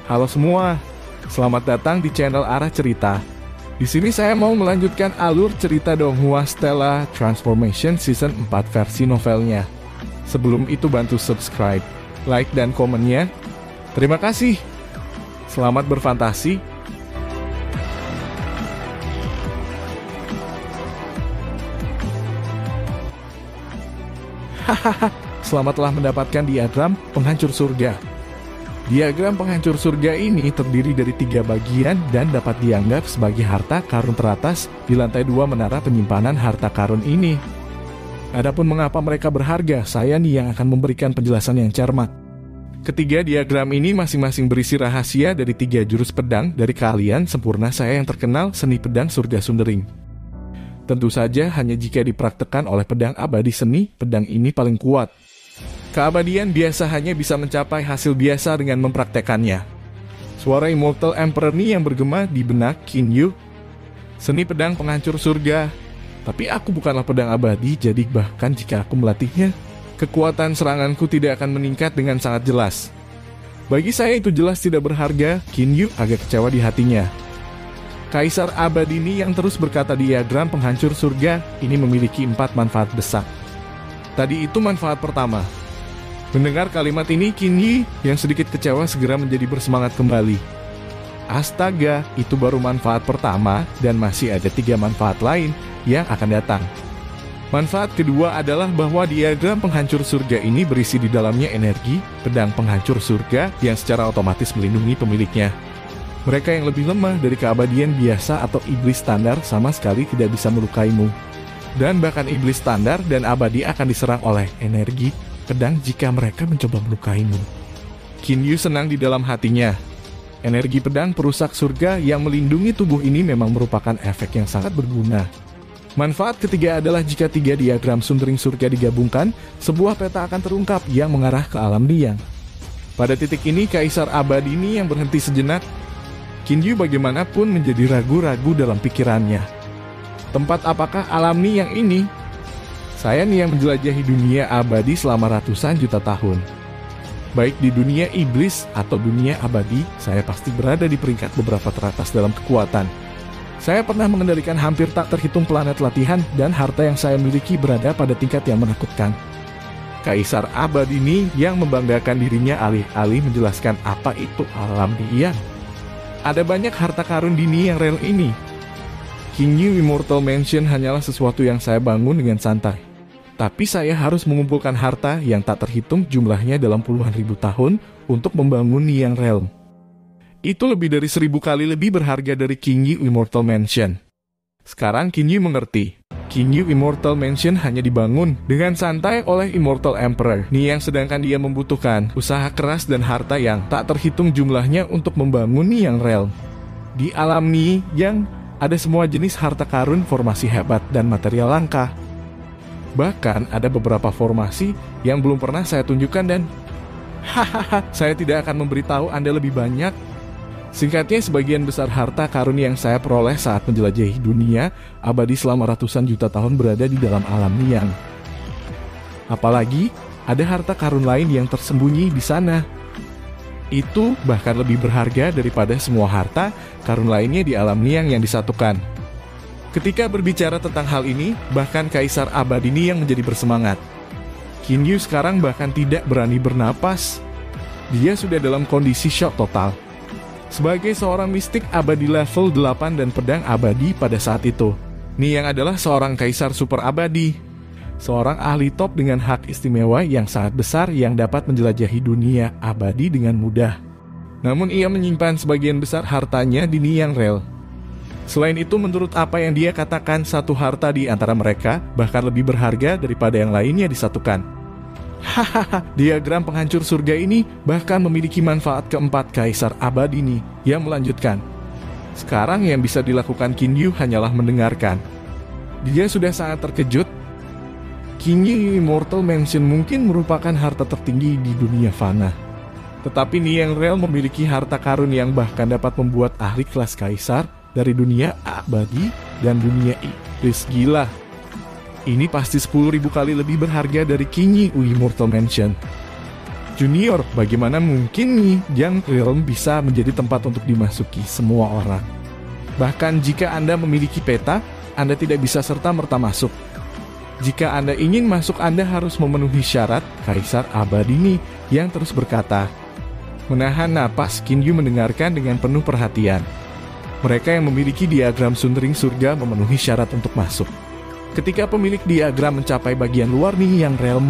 Halo semua, selamat datang di channel Arah Cerita. Di sini saya mau melanjutkan alur cerita Donghua Stella Transformation Season 4 versi novelnya. Sebelum itu bantu subscribe, like, dan komennya. Terima kasih. Selamat berfantasi. Hahaha, selamat telah mendapatkan diagram penghancur surga. Diagram penghancur surga ini terdiri dari 3 bagian dan dapat dianggap sebagai harta karun teratas di lantai 2 menara penyimpanan harta karun ini. Adapun mengapa mereka berharga, saya nih yang akan memberikan penjelasan yang cermat. Ketiga diagram ini masing-masing berisi rahasia dari 3 jurus pedang dari keahlian sempurna saya yang terkenal seni pedang surga Sundering. Tentu saja hanya jika dipraktekkan oleh pedang abadi seni, pedang ini paling kuat. Keabadian biasa hanya bisa mencapai hasil biasa dengan mempraktekannya. Suara Immortal Emperor Ni yang bergema di benak Qin Yu. Seni pedang penghancur surga. Tapi aku bukanlah pedang abadi, jadi bahkan jika aku melatihnya, kekuatan seranganku tidak akan meningkat dengan sangat jelas. Bagi saya itu jelas tidak berharga. Qin Yu agak kecewa di hatinya. Kaisar abadi Ni yang terus berkata diagram penghancur surga ini memiliki 4 manfaat besar. Tadi itu manfaat pertama. Mendengar kalimat ini, Qin Yi yang sedikit kecewa segera menjadi bersemangat kembali. Astaga, itu baru manfaat pertama dan masih ada 3 manfaat lain yang akan datang. Manfaat kedua adalah bahwa diagram penghancur surga ini berisi di dalamnya energi pedang penghancur surga yang secara otomatis melindungi pemiliknya. Mereka yang lebih lemah dari keabadian biasa atau iblis standar sama sekali tidak bisa melukaimu. Dan bahkan iblis standar dan abadi akan diserang oleh energi pedang jika mereka mencoba melukaimu. Qin Yu senang di dalam hatinya. Energi pedang perusak surga yang melindungi tubuh ini memang merupakan efek yang sangat berguna. Manfaat ketiga adalah jika 3 diagram Sundering surga digabungkan, sebuah peta akan terungkap yang mengarah ke alam liang. Pada titik ini, Kaisar Abadi Ni yang berhenti sejenak. Qin Yu bagaimanapun menjadi ragu-ragu dalam pikirannya. Tempat apakah alam Ni yang ini? Saya nih yang menjelajahi dunia abadi selama ratusan juta tahun. Baik di dunia iblis atau dunia abadi, saya pasti berada di peringkat beberapa teratas dalam kekuatan. Saya pernah mengendalikan hampir tak terhitung planet latihan dan harta yang saya miliki berada pada tingkat yang menakutkan. Kaisar abadi Ni yang membanggakan dirinya alih-alih menjelaskan apa itu alam liang. Ada banyak harta karun di Ni yang real ini. Qin Yu Immortal Mansion hanyalah sesuatu yang saya bangun dengan santai. Tapi saya harus mengumpulkan harta yang tak terhitung jumlahnya dalam puluhan ribu tahun untuk membangun Niang Realm. Itu lebih dari 1000 kali lebih berharga dari Qin Yu Immortal Mansion. Sekarang Qin Yu mengerti. Qin Yu Immortal Mansion hanya dibangun dengan santai oleh Immortal Emperor Niang, sedangkan dia membutuhkan usaha keras dan harta yang tak terhitung jumlahnya untuk membangun Niang Realm. Di alam Ni yang ada semua jenis harta karun, formasi hebat, dan material langka. Bahkan ada beberapa formasi yang belum pernah saya tunjukkan dan hahaha, saya tidak akan memberitahu Anda lebih banyak. Singkatnya, sebagian besar harta karun yang saya peroleh saat menjelajahi dunia abadi selama ratusan juta tahun berada di dalam alam Niang. Apalagi ada harta karun lain yang tersembunyi di sana. Itu bahkan lebih berharga daripada semua harta karun lainnya di alam Niang yang disatukan. Ketika berbicara tentang hal ini, bahkan Kaisar Abadi Ni yang menjadi bersemangat. Qin Yu sekarang bahkan tidak berani bernapas. Dia sudah dalam kondisi shock total. Sebagai seorang mistik abadi level 8 dan pedang abadi pada saat itu, Ni yang adalah seorang kaisar super abadi. Seorang ahli top dengan hak istimewa yang sangat besar yang dapat menjelajahi dunia abadi dengan mudah. Namun ia menyimpan sebagian besar hartanya di Niang Realm. Selain itu, menurut apa yang dia katakan, satu harta di antara mereka bahkan lebih berharga daripada yang lainnya disatukan. Hahaha, diagram penghancur surga ini bahkan memiliki manfaat keempat. Kaisar Abadi Ni yang melanjutkan. Sekarang yang bisa dilakukan Qin Yu hanyalah mendengarkan. Dia sudah sangat terkejut. Qin Yu Immortal Mansion mungkin merupakan harta tertinggi di dunia fana. Tetapi Niang Realm memiliki harta karun yang bahkan dapat membuat ahli kelas kaisar dari dunia abadi dan dunia iblis gila. Ini pasti 10.000 kali lebih berharga dari Qin Yu Immortal Mansion. Junior, bagaimana mungkin nih Yang Realm bisa menjadi tempat untuk dimasuki semua orang? Bahkan jika Anda memiliki peta, Anda tidak bisa serta-merta masuk. Jika Anda ingin masuk, Anda harus memenuhi syarat. Kaisar Abadini yang terus berkata. Menahan napas, Qin Yu mendengarkan dengan penuh perhatian. Mereka yang memiliki diagram sundering surga memenuhi syarat untuk masuk. Ketika pemilik diagram mencapai bagian luar nih Yang Realm,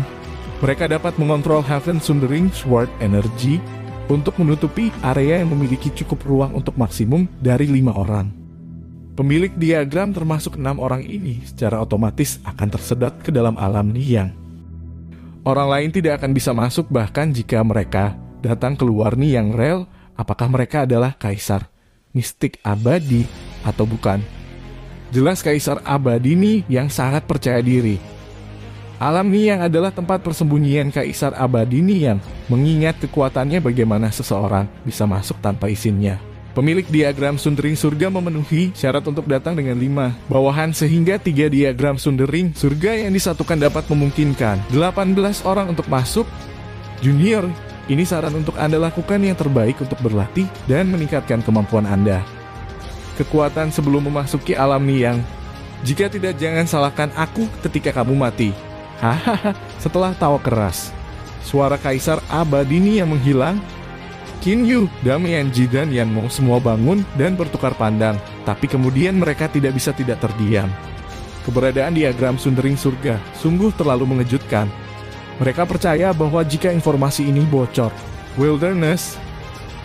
mereka dapat mengontrol Heaven Sundering Sword Energy untuk menutupi area yang memiliki cukup ruang untuk maksimum dari 5 orang. Pemilik diagram termasuk 6 orang ini secara otomatis akan tersedot ke dalam alam Niyang. Orang lain tidak akan bisa masuk bahkan jika mereka datang keluar Niyang Realm, apakah mereka adalah kaisar mistik abadi atau bukan. Jelas kaisar abadi nih yang sangat percaya diri. Alam Niyang adalah tempat persembunyian kaisar abadi nih yang mengingat kekuatannya bagaimana seseorang bisa masuk tanpa izinnya. Pemilik diagram sundering surga memenuhi syarat untuk datang dengan 5 bawahan sehingga 3 diagram sundering surga yang disatukan dapat memungkinkan 18 orang untuk masuk. Junior, ini saran untuk Anda lakukan yang terbaik untuk berlatih dan meningkatkan kemampuan Anda. Kekuatan sebelum memasuki alam Niyang. Jika tidak, jangan salahkan aku ketika kamu mati. Hahaha, setelah tawa keras. Suara Kaisar Abadini yang menghilang. Qin Yu, Damian Ji dan Yan Mo semua bangun dan bertukar pandang. Tapi kemudian mereka tidak bisa tidak terdiam. Keberadaan diagram sundering surga sungguh terlalu mengejutkan. Mereka percaya bahwa jika informasi ini bocor, Wilderness,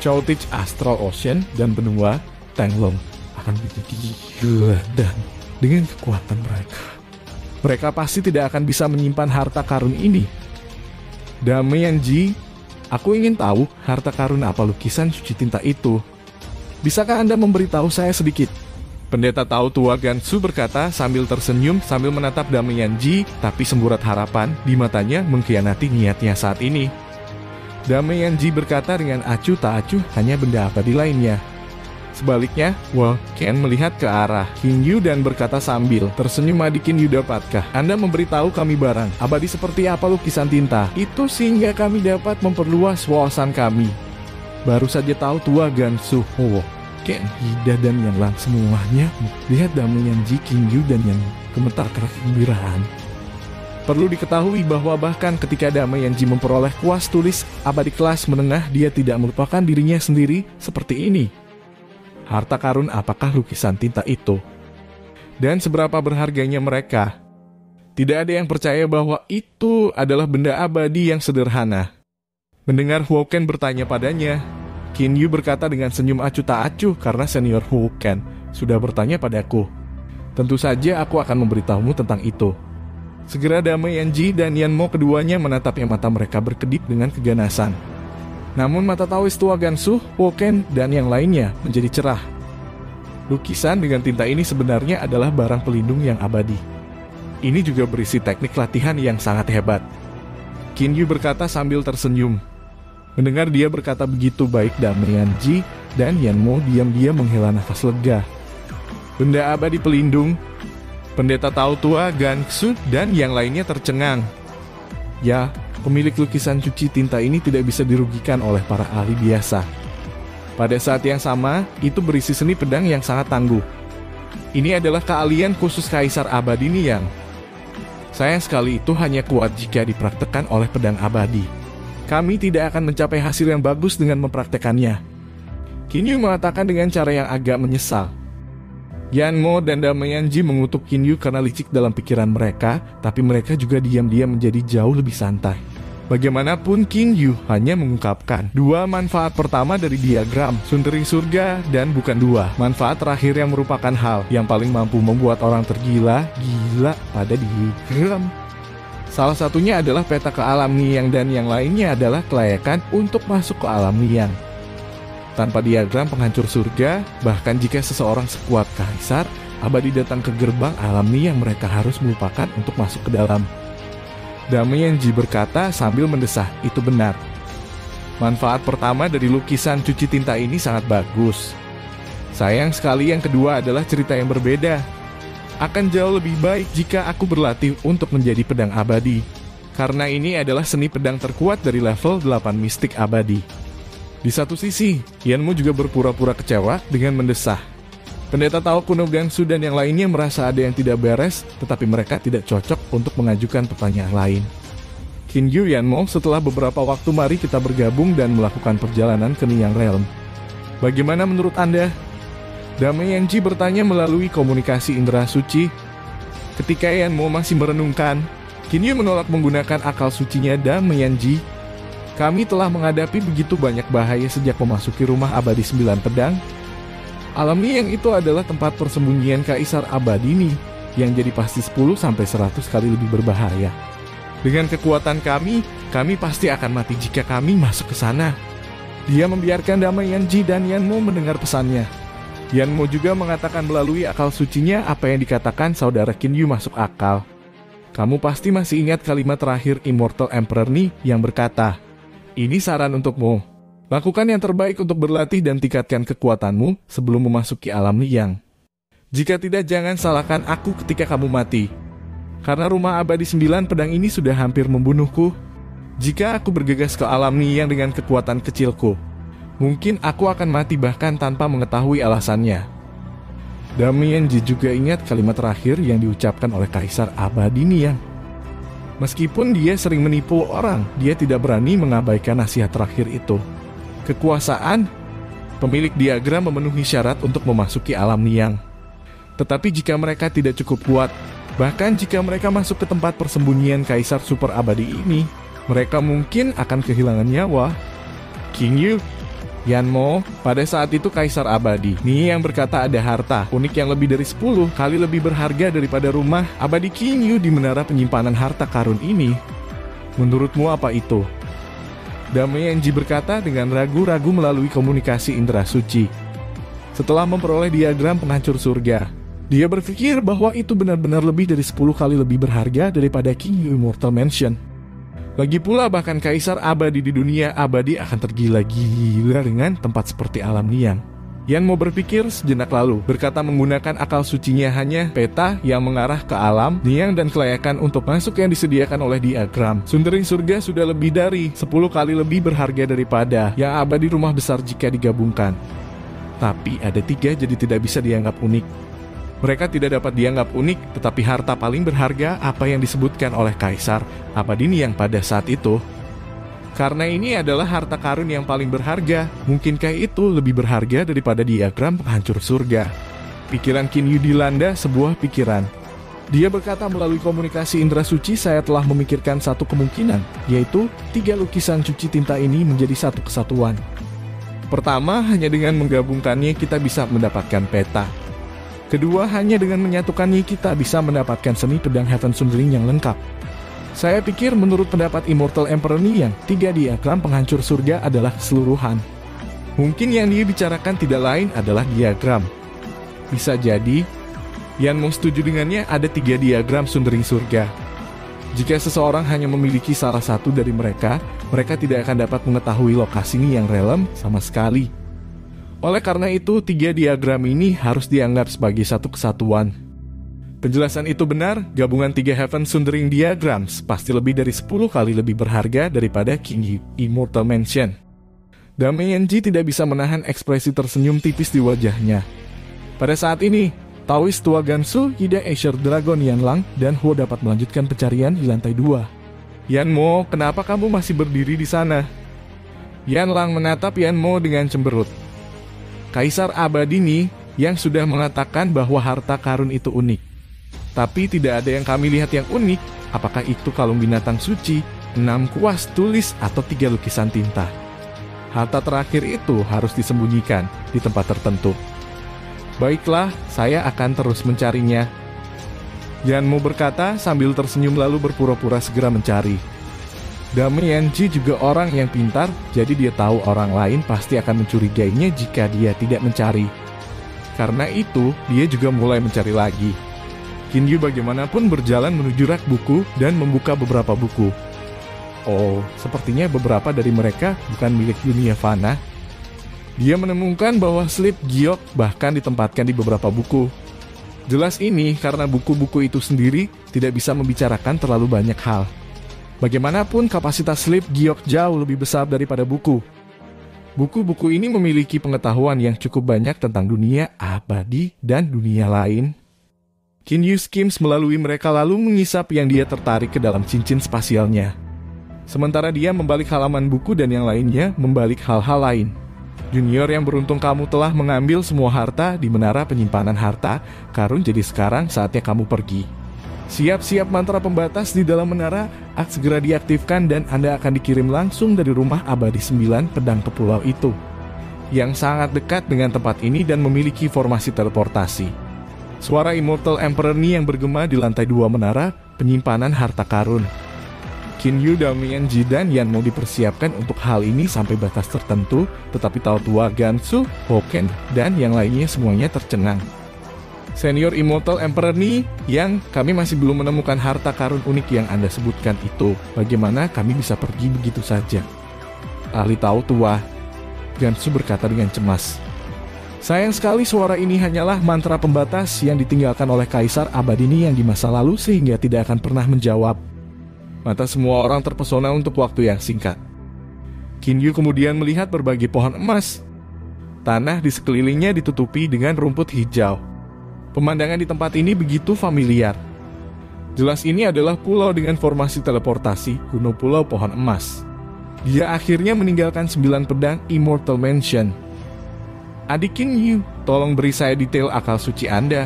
Chaotich Astral Ocean, dan benua Tenglong akan menjadi gila dan dengan kekuatan mereka pasti tidak akan bisa menyimpan harta karun ini. Damian Ji, aku ingin tahu harta karun apa lukisan cuci tinta itu. Bisakah Anda memberitahu saya sedikit? Pendeta tahu tua Gansu berkata sambil tersenyum sambil menatap Damian Ji, tapi semburat harapan di matanya mengkhianati niatnya saat ini. Damian Ji berkata dengan acuh tak acuh hanya benda abadi lainnya. Sebaliknya, Ken melihat ke arah Qin Yu dan berkata sambil tersenyum, adik Qin Yu, dapatkah Anda memberitahu kami barang abadi seperti apa lukisan tinta itu sehingga kami dapat memperluas wawasan kami? Baru saja tahu tua Gansu. Ken, Hida, dan Yan Lang semuanya lihat Damian Ji, Qin Yu, dan Yan gemetar karena kegembiraan. Perlu diketahui bahwa bahkan ketika Damian Ji memperoleh kuas tulis abadi kelas menengah, dia tidak melupakan dirinya sendiri seperti ini. Harta karun apakah lukisan tinta itu? Dan seberapa berharganya mereka? Tidak ada yang percaya bahwa itu adalah benda abadi yang sederhana. Mendengar Ken bertanya padanya, Qin Yu berkata dengan senyum acuh tak acuh karena senior Ken sudah bertanya padaku. Tentu saja aku akan memberitahumu tentang itu. Segera Damian Ji dan Yan Mo keduanya menatapnya, mata mereka berkedip dengan keganasan. Namun mata Taois tua Gansu, Ken, dan yang lainnya menjadi cerah. Lukisan dengan tinta ini sebenarnya adalah barang pelindung yang abadi. Ini juga berisi teknik latihan yang sangat hebat. Qin Yu berkata sambil tersenyum. Mendengar dia berkata begitu, baik Damian Ji dan Yan Mo diam-diam menghela nafas lega. Benda abadi pelindung. Pendeta tahu tua Gansu dan yang lainnya tercengang. Ya, pemilik lukisan cuci tinta ini tidak bisa dirugikan oleh para ahli biasa. Pada saat yang sama, itu berisi seni pedang yang sangat tangguh. Ini adalah keahlian khusus Kaisar Abadi Niyang. Sayang sekali itu hanya kuat jika dipraktekkan oleh pedang abadi. Kami tidak akan mencapai hasil yang bagus dengan mempraktekannya. Qin Yu mengatakan dengan cara yang agak menyesal. Yan Mo dan Damian Ji mengutuk Qin Yu karena licik dalam pikiran mereka, tapi mereka juga diam-diam menjadi jauh lebih santai. Bagaimanapun, Qin Yu hanya mengungkapkan 2 manfaat pertama dari diagram sundering surga dan bukan 2 manfaat terakhir yang merupakan hal yang paling mampu membuat orang tergila pada diagram. Salah satunya adalah peta ke alam Niyang dan yang lainnya adalah kelayakan untuk masuk ke alam Niyang. Tanpa diagram penghancur surga, bahkan jika seseorang sekuat kaisar abadi datang ke gerbang alam Niyang, mereka harus melupakan untuk masuk ke dalam. Damian Ji berkata sambil mendesah, itu benar. Manfaat pertama dari lukisan cuci tinta ini sangat bagus. Sayang sekali yang kedua adalah cerita yang berbeda. Akan jauh lebih baik jika aku berlatih untuk menjadi pedang abadi. Karena ini adalah seni pedang terkuat dari level 8 mistik abadi. Di satu sisi, Yanmo juga berpura-pura kecewa dengan mendesah. Pendeta Tao kuno Gangsu dan yang lainnya merasa ada yang tidak beres, tetapi mereka tidak cocok untuk mengajukan pertanyaan lain. Kinyu Yanmo, setelah beberapa waktu mari kita bergabung dan melakukan perjalanan ke Niyang Realm. Bagaimana menurut Anda? Dame Yanji bertanya melalui komunikasi indera suci. Ketika Yanmo masih merenungkan, Kinyu menolak menggunakan akal sucinya Dame Yanji. Kami telah menghadapi begitu banyak bahaya sejak memasuki rumah abadi 9 pedang. Alam Niyang itu adalah tempat persembunyian Kaisar Abadini, yang jadi pasti 10-100 kali lebih berbahaya. Dengan kekuatan kami pasti akan mati jika kami masuk ke sana. Dia membiarkan Dame Yanji dan Yanmo mendengar pesannya. Yanmo juga mengatakan melalui akal sucinya apa yang dikatakan saudara Kinyu masuk akal. Kamu pasti masih ingat kalimat terakhir Immortal Emperor Ni yang berkata, "Ini saran untukmu. Lakukan yang terbaik untuk berlatih dan tingkatkan kekuatanmu sebelum memasuki alam Niyang. Jika tidak, jangan salahkan aku ketika kamu mati. Karena rumah abadi 9 pedang ini sudah hampir membunuhku. Jika aku bergegas ke alam Niyang dengan kekuatan kecilku, mungkin aku akan mati bahkan tanpa mengetahui alasannya." Dame Yanji juga ingat kalimat terakhir yang diucapkan oleh Kaisar Abadi Niyang. Meskipun dia sering menipu orang, dia tidak berani mengabaikan nasihat terakhir itu. Kekuasaan, pemilik diagram memenuhi syarat untuk memasuki alam Niyang. Tetapi jika mereka tidak cukup kuat, bahkan jika mereka masuk ke tempat persembunyian Kaisar Super Abadi ini, mereka mungkin akan kehilangan nyawa. Kinyu, Yanmo, pada saat itu Kaisar Abadi Ni yang berkata ada harta unik yang lebih dari 10 kali lebih berharga daripada rumah abadi Kinyu di menara penyimpanan harta karun ini. Menurutmu apa itu? Dame Yanji berkata dengan ragu-ragu melalui komunikasi indera suci. Setelah memperoleh diagram penghancur surga, dia berpikir bahwa itu benar-benar lebih dari 10 kali lebih berharga daripada Kinyu Immortal Mansion. Lagi pula bahkan Kaisar Abadi di dunia abadi akan tergila-gila dengan tempat seperti alam Niyang. Yanmo berpikir sejenak lalu, berkata menggunakan akal sucinya hanya peta yang mengarah ke alam Niyang dan kelayakan untuk masuk yang disediakan oleh diagram. Sundering surga sudah lebih dari 10 kali lebih berharga daripada yang abadi rumah besar jika digabungkan. Tapi ada 3 jadi tidak bisa dianggap unik. Mereka tidak dapat dianggap unik, tetapi harta paling berharga apa yang disebutkan oleh Kaisar Abadi Niyang pada saat itu. Karena ini adalah harta karun yang paling berharga, mungkinkah itu lebih berharga daripada diagram penghancur surga? Pikiran Kinyu dilanda sebuah pikiran. Dia berkata melalui komunikasi indera suci, saya telah memikirkan satu kemungkinan, yaitu 3 lukisan cuci tinta ini menjadi satu kesatuan. Pertama, hanya dengan menggabungkannya kita bisa mendapatkan peta. Kedua, hanya dengan menyatukannya kita bisa mendapatkan seni pedang Heaven Sundering yang lengkap. Saya pikir menurut pendapat Immortal Emperor Niyang, 3 diagram penghancur surga adalah keseluruhan. Mungkin yang dia bicarakan tidak lain adalah diagram. Bisa jadi, Yanmo setuju dengannya ada 3 diagram Sundering surga. Jika seseorang hanya memiliki salah satu dari mereka, mereka tidak akan dapat mengetahui lokasi Niyang Realm sama sekali. Oleh karena itu, 3 diagram ini harus dianggap sebagai satu kesatuan. Penjelasan itu benar, gabungan 3 Heaven Sundering Diagrams pasti lebih dari 10 kali lebih berharga daripada Kinyu Immortal Mansion. Dame Yanji tidak bisa menahan ekspresi tersenyum tipis di wajahnya. Pada saat ini, Taoist tua Gansu, Hida Asher Dragon Yanlang, dan Huo dapat melanjutkan pencarian di lantai 2. Yanmo, kenapa kamu masih berdiri di sana? Yanlang menatap Yanmo dengan cemberut. Kaisar Abadi Ni yang sudah mengatakan bahwa harta karun itu unik. Tapi tidak ada yang kami lihat yang unik. Apakah itu kalung binatang suci, 6 kuas tulis, atau 3 lukisan tinta? Harta terakhir itu harus disembunyikan di tempat tertentu. Baiklah, saya akan terus mencarinya. Yanmo berkata sambil tersenyum lalu berpura-pura segera mencari. Dame Yanji juga orang yang pintar, jadi dia tahu orang lain pasti akan mencurigainya jika dia tidak mencari. Karena itu, dia juga mulai mencari lagi. Kinyu bagaimanapun berjalan menuju rak buku dan membuka beberapa buku. Oh, sepertinya beberapa dari mereka bukan milik dunia fana. Dia menemukan bahwa slip giok bahkan ditempatkan di beberapa buku. Jelas ini karena buku-buku itu sendiri tidak bisa membicarakan terlalu banyak hal. Bagaimanapun kapasitas sleep giok jauh lebih besar daripada buku. Buku-buku ini memiliki pengetahuan yang cukup banyak tentang dunia abadi dan dunia lain. Kinyu skims melalui mereka lalu mengisap yang dia tertarik ke dalam cincin spasialnya. Sementara dia membalik halaman buku dan yang lainnya membalik hal-hal lain. Junior yang beruntung, kamu telah mengambil semua harta di menara penyimpanan harta karun, jadi sekarang saatnya kamu pergi. Siap-siap mantra pembatas di dalam menara akan segera diaktifkan dan Anda akan dikirim langsung dari rumah abadi 9 pedang ke pulau itu, yang sangat dekat dengan tempat ini dan memiliki formasi teleportasi. Suara Immortal Emperor Ni yang bergema di lantai 2 menara penyimpanan harta karun. Kinyu, Damian, Ji, dan Yan mau dipersiapkan untuk hal ini sampai batas tertentu, tetapi Tao Tua, Gansu, Hoken, dan yang lainnya semuanya tercengang. Senior Immortal Emperor Ni, yang kami masih belum menemukan harta karun unik yang Anda sebutkan itu. Bagaimana kami bisa pergi begitu saja? Ahli Tao Tua, Gansu berkata dengan cemas. Sayang sekali suara ini hanyalah mantra pembatas yang ditinggalkan oleh Kaisar Abadini yang di masa lalu sehingga tidak akan pernah menjawab. Mata semua orang terpesona untuk waktu yang singkat. Kinyu kemudian melihat berbagai pohon emas. Tanah di sekelilingnya ditutupi dengan rumput hijau. Pemandangan di tempat ini begitu familiar. Jelas ini adalah pulau dengan formasi teleportasi, kuno pulau pohon emas. Dia akhirnya meninggalkan 9 pedang Immortal Mansion. Adik Kinyu, tolong beri saya detail akal suci Anda.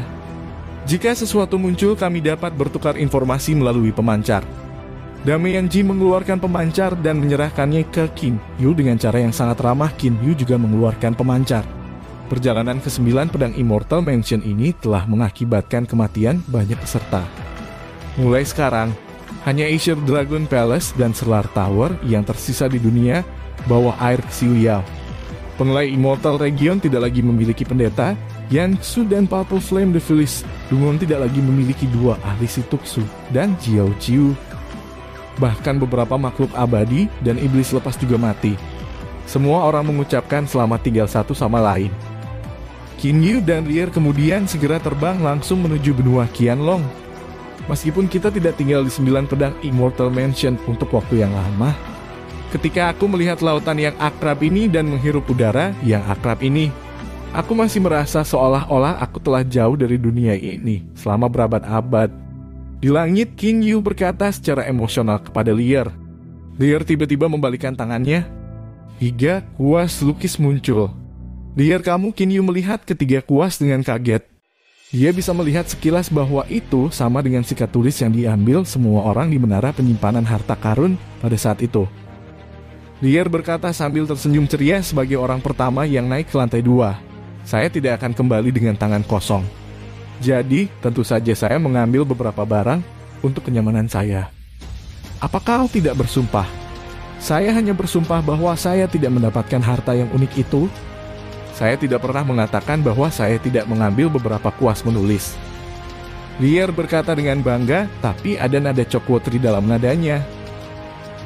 Jika sesuatu muncul, kami dapat bertukar informasi melalui pemancar. Damian Ji mengeluarkan pemancar dan menyerahkannya ke Kinyu dengan cara yang sangat ramah. Kinyu juga mengeluarkan pemancar. Perjalanan ke-9 pedang Immortal Mansion ini telah mengakibatkan kematian banyak peserta. Mulai sekarang, hanya Aesir Dragon Palace dan Solar Tower yang tersisa di dunia bawah air Xiuyao. Penilai Immortal Region tidak lagi memiliki pendeta. Yansu dan Purple Flame Devilish Dungon tidak lagi memiliki 2 ahli Shitoksu dan Jiao Chiu. Bahkan beberapa makhluk abadi dan iblis lepas juga mati. Semua orang mengucapkan selamat tinggal satu sama lain. Kinyu dan Rier kemudian segera terbang langsung menuju benua Qianlong. Meskipun kita tidak tinggal di 9 pedang Immortal Mansion untuk waktu yang lama, ketika aku melihat lautan yang akrab ini dan menghirup udara yang akrab ini, aku masih merasa seolah-olah aku telah jauh dari dunia ini selama berabad-abad. Di langit, Kinyu berkata secara emosional kepada Lier. Lier tiba-tiba membalikkan tangannya. Hingga kuas lukis muncul. Lier, kamu? Kinyu melihat ketiga kuas dengan kaget. Dia bisa melihat sekilas bahwa itu sama dengan sikat tulis yang diambil semua orang di menara penyimpanan harta karun pada saat itu. Lier berkata sambil tersenyum ceria sebagai orang pertama yang naik ke lantai 2. Saya tidak akan kembali dengan tangan kosong. Jadi, tentu saja saya mengambil beberapa barang untuk kenyamanan saya. Apakah kau tidak bersumpah? Saya hanya bersumpah bahwa saya tidak mendapatkan harta yang unik itu. Saya tidak pernah mengatakan bahwa saya tidak mengambil beberapa kuas menulis. Lier berkata dengan bangga, tapi ada nada Chokwotri dalam nadanya.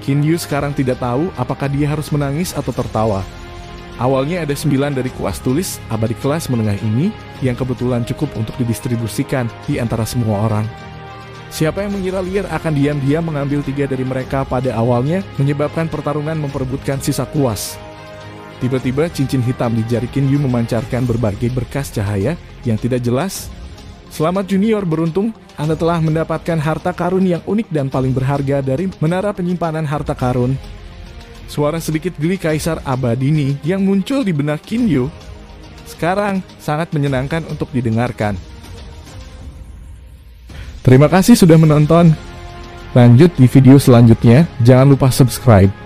Kinyu sekarang tidak tahu apakah dia harus menangis atau tertawa. Awalnya ada 9 dari kuas tulis abadi kelas menengah ini yang kebetulan cukup untuk didistribusikan di antara semua orang. Siapa yang mengira Lier akan diam-diam mengambil 3 dari mereka pada awalnya, menyebabkan pertarungan memperebutkan sisa kuas. Tiba-tiba cincin hitam di jari Kinyu memancarkan berbagai berkas cahaya yang tidak jelas. Selamat Junior, beruntung Anda telah mendapatkan harta karun yang unik dan paling berharga dari menara penyimpanan harta karun. Suara sedikit geli Kaisar Abadini yang muncul di benak Kinyu sekarang sangat menyenangkan untuk didengarkan. Terima kasih sudah menonton. Lanjut di video selanjutnya, jangan lupa subscribe.